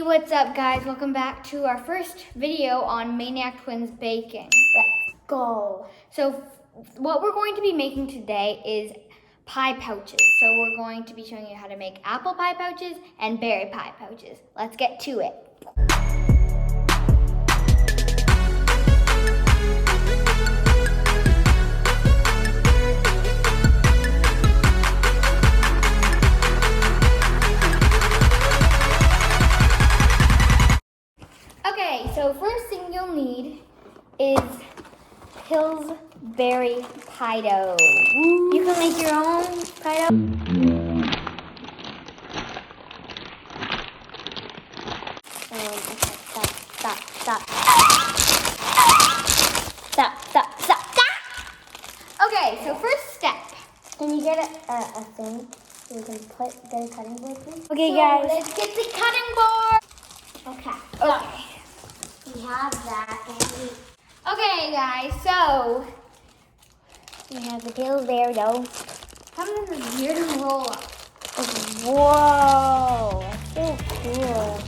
What's up, guys? Welcome back to our first video on Maniac Twins baking. Let's go. So what we're going to be making today is pie pouches. So we're going to be showing you how to make apple pie pouches and berry pie pouches. Let's get to it. Okay, so first thing you'll need is Pillsbury pie dough. You can make your own pie dough. Stop. Okay, so first step. Can you get a thing so you can get a cutting board, please? Okay, so guys. Let's get the cutting board. Okay. We have that. Okay, guys, so We have the Pillsbury dough. come in this weird roll up. Whoa, that's so cool.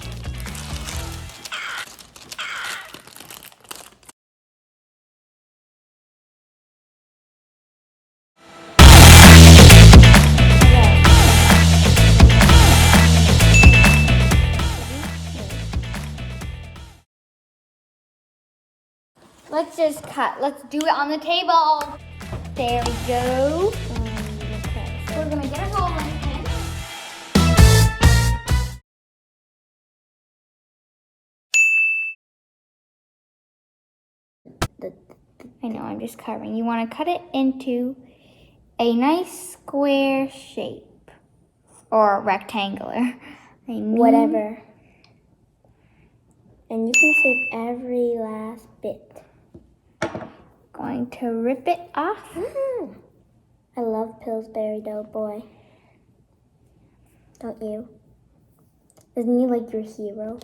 Let's just cut. Let's do it on the table. There we go. Okay, So we're gonna get a rolling pin. I know, I'm just covering. You want to cut it into a nice square shape or rectangular. whatever. And you can save every last bit. Going to rip it off. I love Pillsbury dough, boy. Don't you? Isn't he like your hero?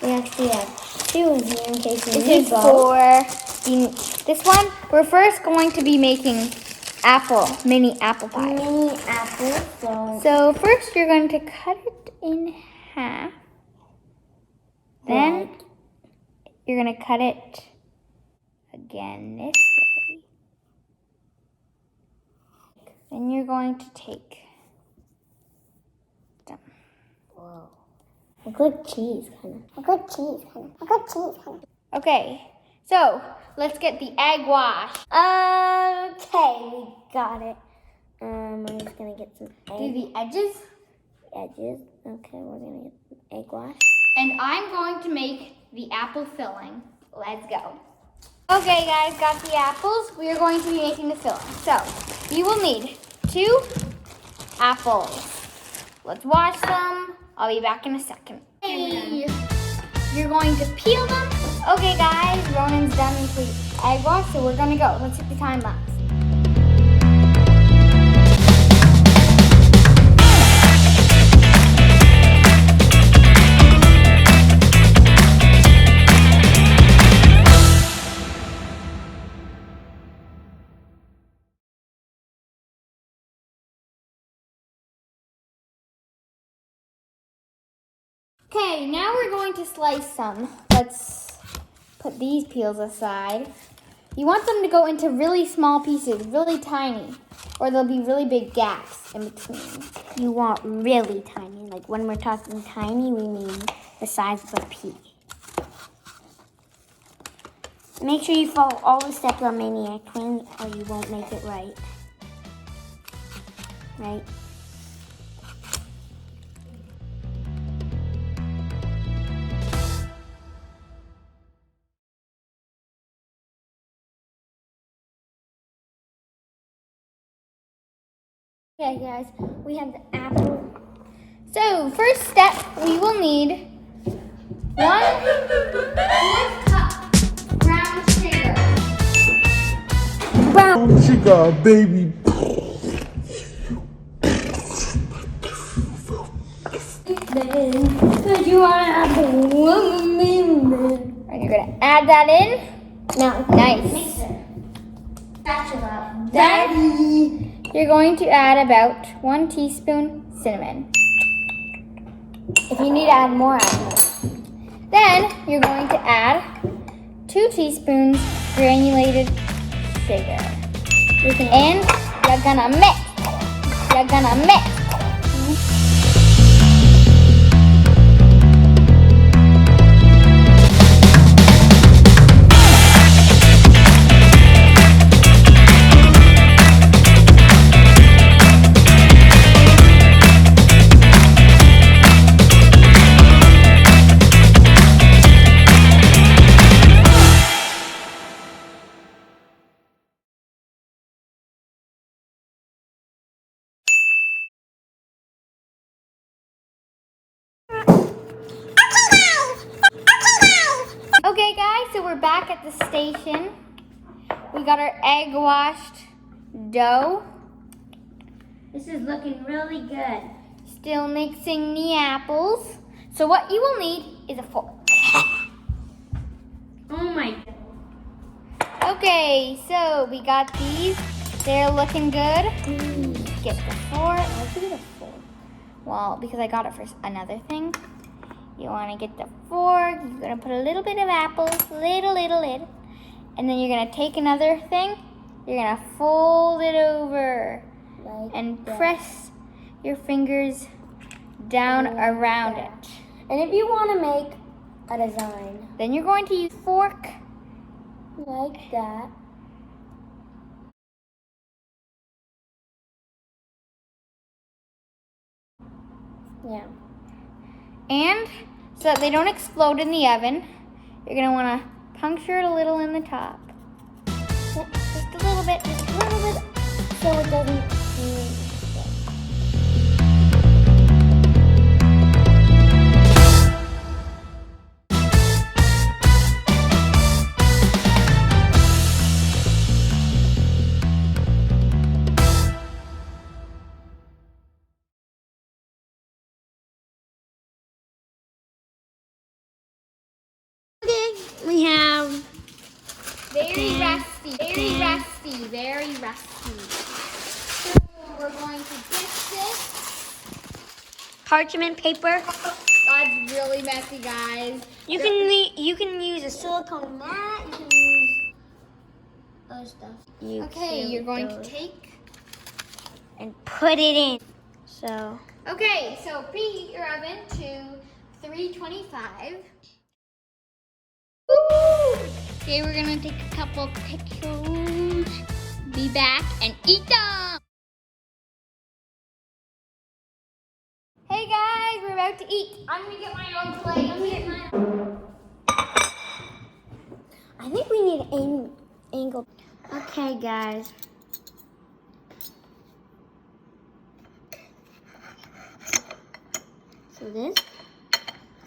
We actually have two in here in case you This need is both. this one. We're first going to be making mini apple pie. Mini apple. So first you're going to cut it in half. Then you're going to cut it again this way. Then you're going to take them. Whoa. Look like cheese, kind of. Okay, so let's get the egg wash. Okay, we got it. I'm just gonna get some Do the edges. edges. Okay, we're gonna get some egg wash. And I'm going to make the apple filling. Let's go. Okay, guys, got the apples. We are going to be making the filling. So, you will need 2 apples. Let's wash them. I'll be back in a second. Hey. You're going to peel them. Okay, guys, Ronan's done with the egg wash, so we're gonna go. Let's hit the time lapse. Okay, now we're going to slice some. Let's put these peels aside. You want them to go into really small pieces, really tiny, or there'll be really big gaps in between. You want really tiny. Like when we're talking tiny, we mean the size of a pea. Make sure you follow all the steps on Maniac Twins or you won't make it right. Right? Okay, guys, we have the apple. So, first step, we will need 1/4 cup brown sugar. Brown sugar, baby. Cause you want to have And you're gonna add that in. No. Nice. Spatula. Then you're going to add about 1 teaspoon cinnamon. If you need to add more, add more. Then you're going to add 2 teaspoons granulated sugar. And you're gonna mix. You're gonna mix. Okay guys, so we're back at the station. We got our egg washed dough. This is looking really good. Still mixing the apples. So what you will need is a fork. Oh my. Okay, so we got these. They're looking good. Get the fork. Why'd you get a fork? Well, because I got it for another thing. You want to get the fork. You're going to put a little bit of apples, little. And then you're going to take another thing. You're going to fold it over Like and that. press your fingers down Like around that. it. And if you want to make a design Then you're going to use fork. like that. Yeah. And so that they don't explode in the oven, you're going to want to puncture it a little in the top. Just a little bit, So it doesn't. We have Very rusty. So we're going to dish this. parchment paper. That's really messy, guys. You can use a silicone mat. You can use other stuff. Okay, you're going to take. and put it in. So Okay, so preheat your oven to 325. Woo! Okay, we're gonna take a couple pictures. Be back and eat them. Hey guys, we're about to eat. I'm gonna get my own plate. I think we need an angle. Okay, guys. So this is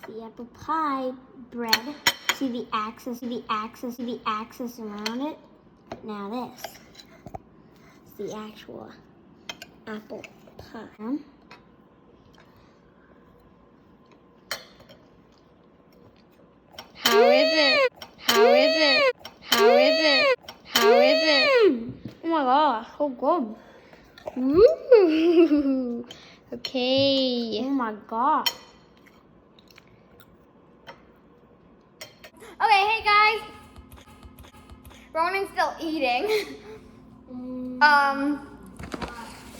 the apple pie bread. See the axis around it? Now this is the actual apple pie. How is it? Oh my gosh, so good. Woo! Okay. Oh my god. Okay, hey guys. Ronan's still eating.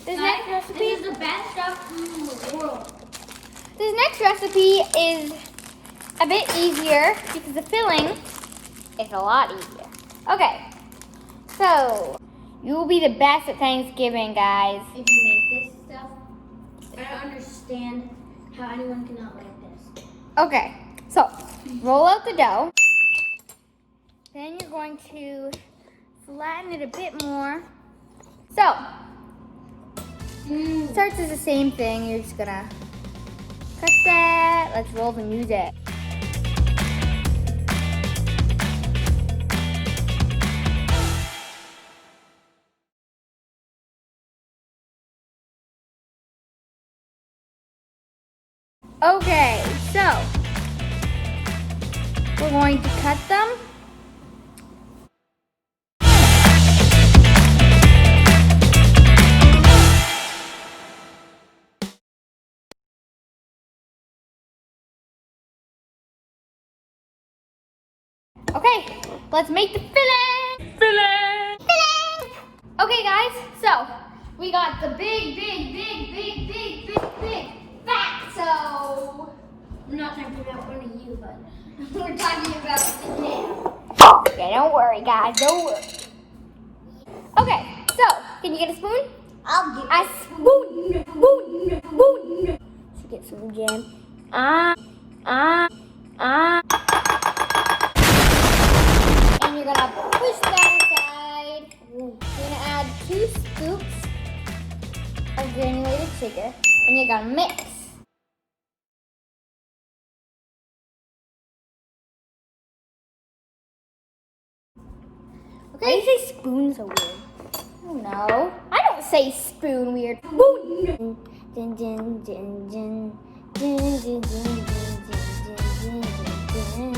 This next recipe. This is the best stuff in the world. This next recipe is a bit easier because the filling is a lot easier. Okay, so you will be the best at Thanksgiving, guys. If you make this stuff, I don't understand how anyone cannot like this. Okay, so roll out the dough. Then you're going to flatten it a bit more. So, starts as the same thing. You're just gonna cut that. Let's roll the music. Okay, so we're going to cut them. let's make the filling. Filling. Okay, guys, so we got the big fatso. I'm not talking about one of you, but We're talking about the jam. Okay, don't worry, guys, don't worry. Okay, so can you get a spoon? I'll give A spoon. to get some jam. And you're gonna push that aside. You're gonna add 2 scoops of granulated sugar, and you're gonna mix. Why do Okay? you say spoons so weird? Oh no, I don't say spoon weird. Dun, dun, dun, dun, dun. Dun, dun, dun, dun, dun, dun, dun, dun, dun, dun.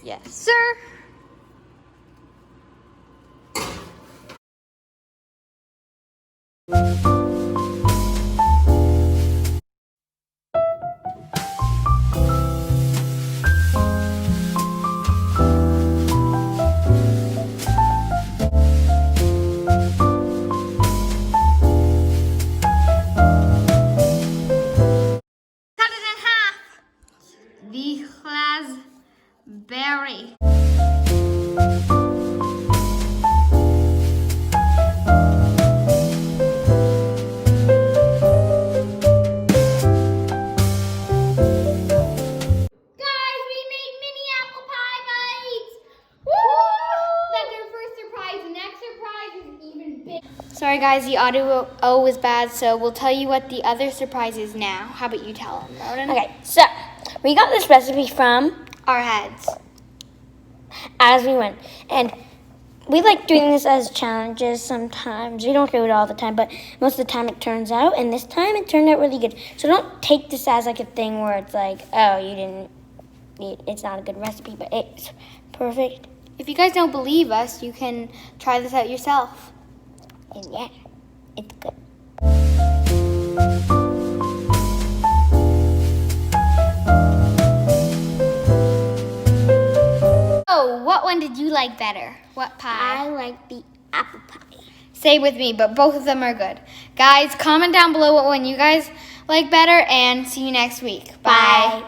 Yes, sir. Cut it in half. The raspberry. Guys, we made mini apple pie bites. Woo! That's our first surprise. The next surprise is even bigger. Sorry, guys, the audio was bad, so we'll tell you what the other surprise is now. How about you tell them, Roden? Okay, so we got this recipe from Our heads. As We Went, and we like doing this as challenges sometimes. We don't do it all the time, but most of the time it turns out, and this time it turned out really good. So don't take this as like a thing where it's like, oh, it's not a good recipe, but it's perfect. If you guys don't believe us, you can try this out yourself. And yeah, it's good. Oh, what one did you like better? What pie? I like the apple pie. Say with me, but both of them are good. Guys, comment down below what one you guys like better, and see you next week. Bye.